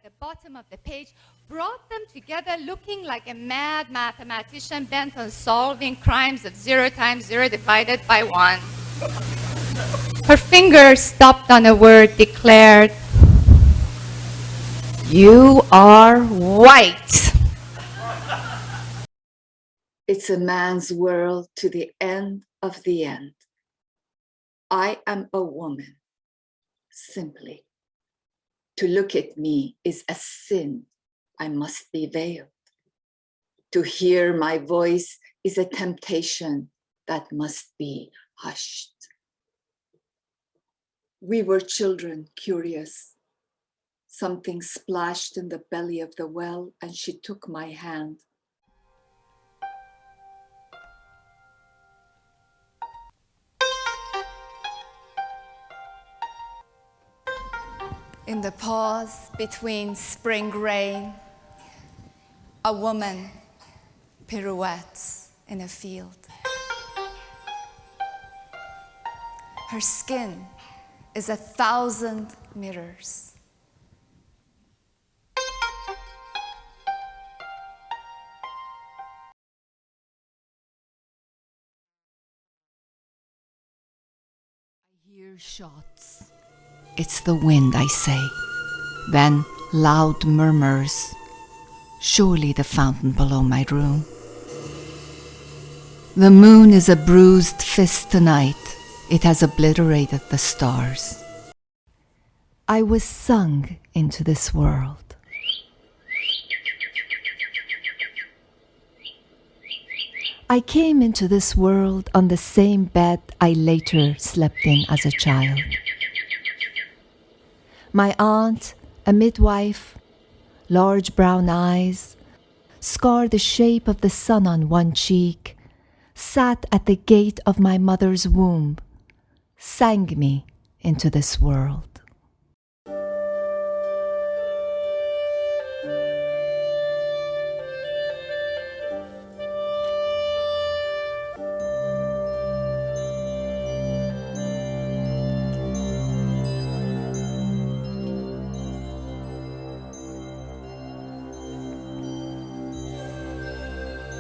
the bottom of the page, brought them together looking like a mad mathematician bent on solving crimes of 0 times 0 divided by 1. Her finger stopped on a word, declared, "You are white." It's a man's world to the end of the end. I am a woman, simply. To look at me is a sin. I must be veiled. To hear my voice is a temptation that must be hushed. We were children, curious. Something splashed in the belly of the well, and she took my hand. In the pause between spring rain, a woman pirouettes in a field. Her skin is 1,000 mirrors. I hear shots. It's the wind, I say. Then loud murmurs. Surely the fountain below my room. The moon is a bruised fist tonight. It has obliterated the stars. I was sung into this world. I came into this world on the same bed I later slept in as a child. My aunt, a midwife, large brown eyes, scar the shape of the sun on one cheek, sat at the gate of my mother's womb, sang me into this world.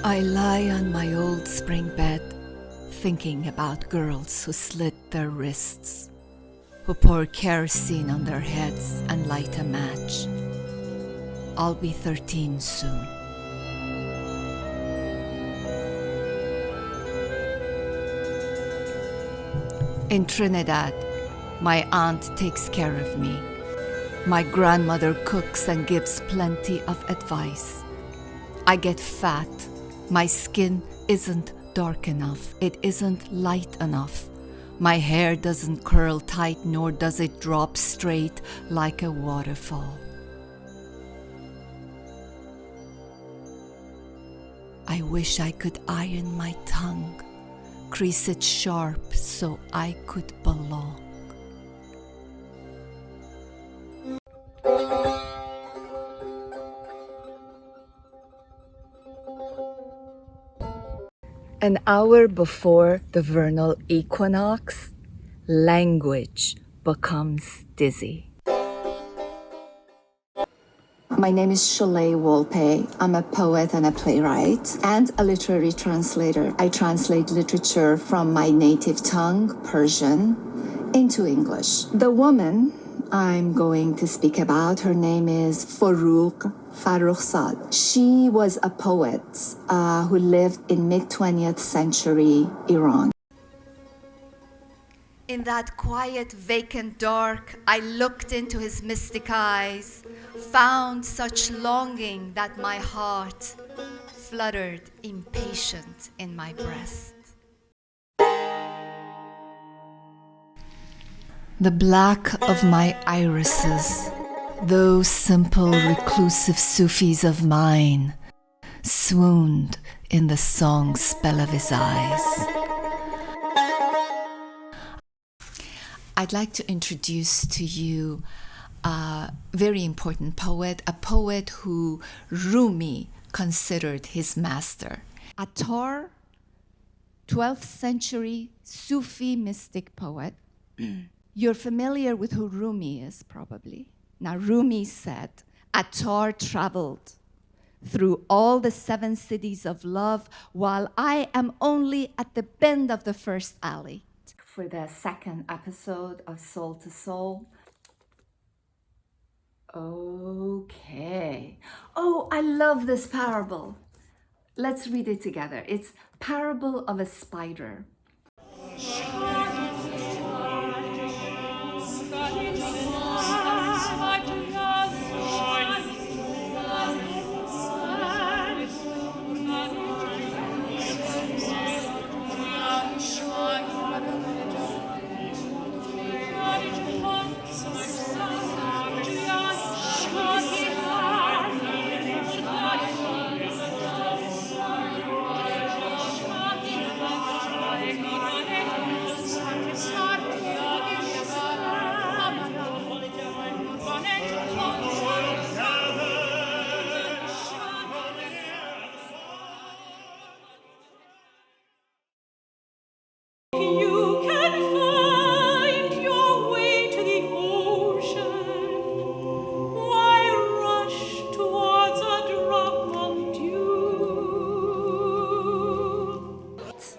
I lie on my old spring bed, thinking about girls who slit their wrists, who pour kerosene on their heads and light a match. I'll be 13 soon. In Trinidad, my aunt takes care of me. My grandmother cooks and gives plenty of advice. I get fat. My skin isn't dark enough. It isn't light enough. My hair doesn't curl tight, nor does it drop straight like a waterfall. I wish I could iron my tongue, crease it sharp so I could belong. An hour before the vernal equinox, language becomes dizzy. My name is Sholeh Wolpe. I'm a poet and a playwright and a literary translator. I translate literature from my native tongue, Persian, into English. The woman I'm going to speak about, her name is Forugh Farrokhzad. She was a poet who lived in mid-20th century Iran. In that quiet, vacant dark, I looked into his mystic eyes, found such longing that my heart fluttered impatient in my breast. The black of my irises, those simple reclusive Sufis of mine, swooned in the song spell of his eyes. I'd like to introduce to you a very important poet, a poet who Rumi considered his master. Attar, 12th century Sufi mystic poet. You're familiar with who Rumi is, probably. Now, Rumi said, Attar traveled through all the 7 cities of love, while I am only at the bend of the first alley. For the second episode of Soul to Soul. Okay. Oh, I love this parable. Let's read it together. It's Parable of a Spider.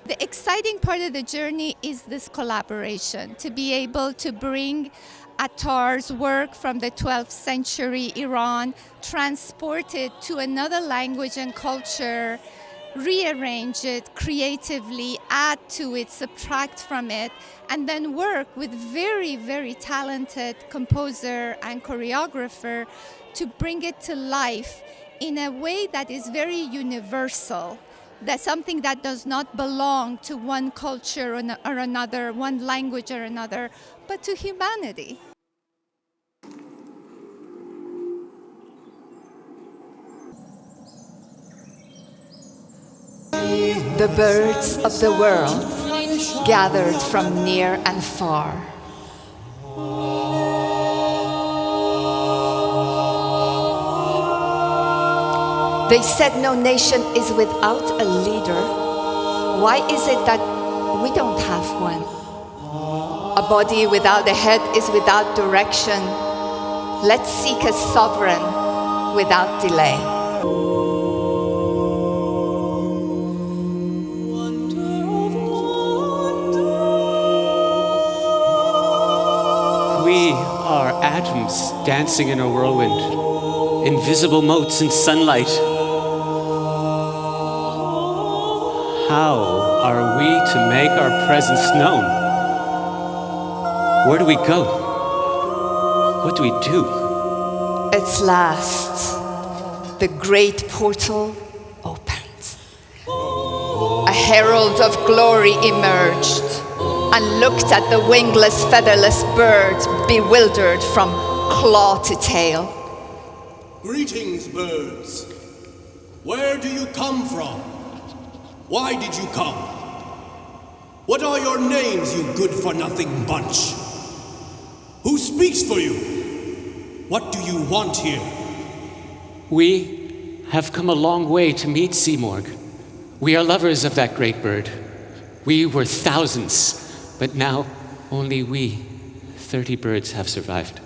The exciting part of the journey is this collaboration, to be able to bring Attar's work from the 12th century Iran, transport it to another language and culture, rearrange it creatively, add to it, subtract from it, and then work with very, very talented composer and choreographer to bring it to life in a way that is very universal. That's something that does not belong to one culture or another, one language or another, but to humanity. The birds of the world gathered from near and far. They said no nation is without a leader. Why is it that we don't have one? A body without a head is without direction. Let's seek a sovereign without delay. We are atoms dancing in a whirlwind, invisible motes in sunlight. How are we to make our presence known? Where do we go? What do we do? At last, the great portal opened. A herald of glory emerged and looked at the wingless, featherless bird, bewildered from claw to tail. Greetings, birds. Where do you come from? Why did you come? What are your names, you good-for-nothing bunch? Who speaks for you? What do you want here? We have come a long way to meet Simorg. We are lovers of that great bird. We were thousands, but now only we, 30 birds, have survived.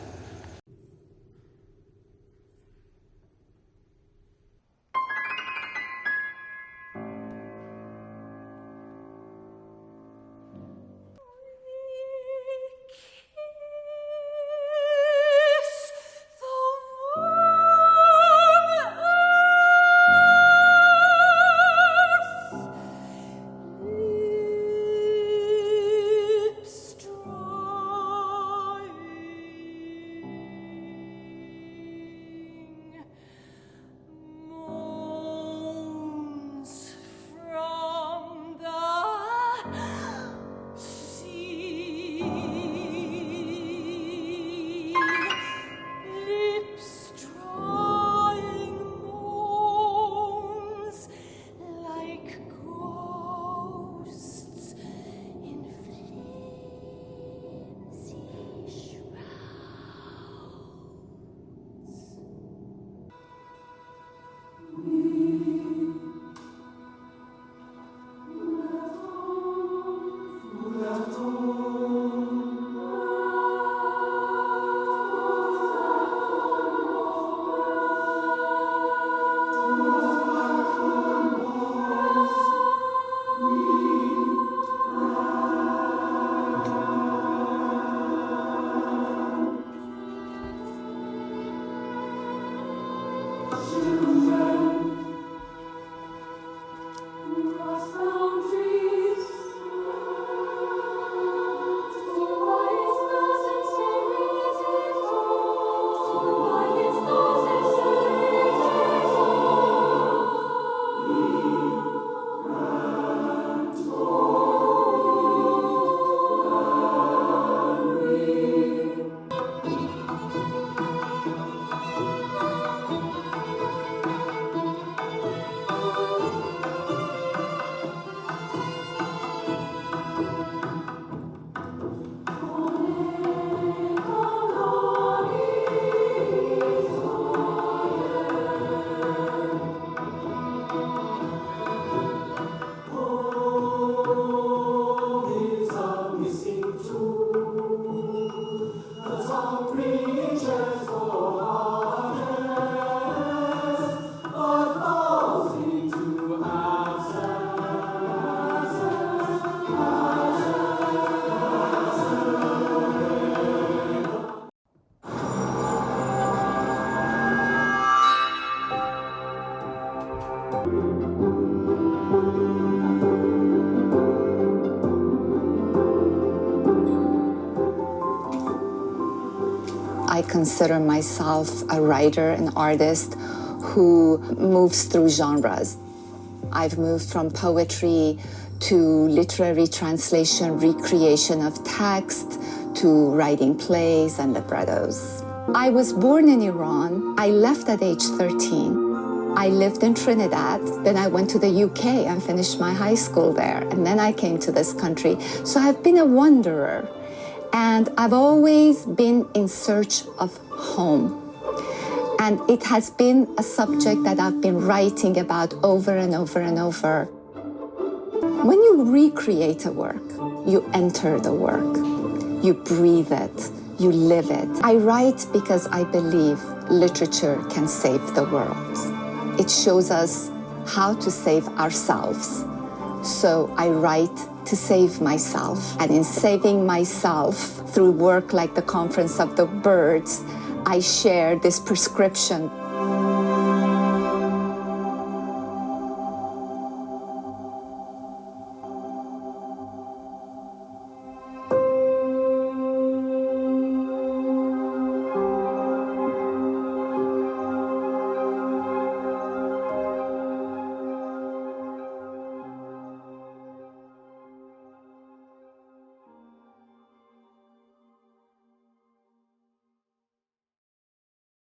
consider myself a writer, an artist who moves through genres. I've moved from poetry to literary translation, recreation of text, to writing plays and librettos. I was born in Iran. I left at age 13. I lived in Trinidad, then I went to the UK and finished my high school there, and then I came to this country. So I've been a wanderer, and I've always been in search of home. And it has been a subject that I've been writing about over and over and over. When you recreate a work, you enter the work, you breathe it, you live it. I write because I believe literature can save the world. It shows us how to save ourselves. So I write to save myself. And in saving myself through work like the Conference of the Birds, I share this prescription.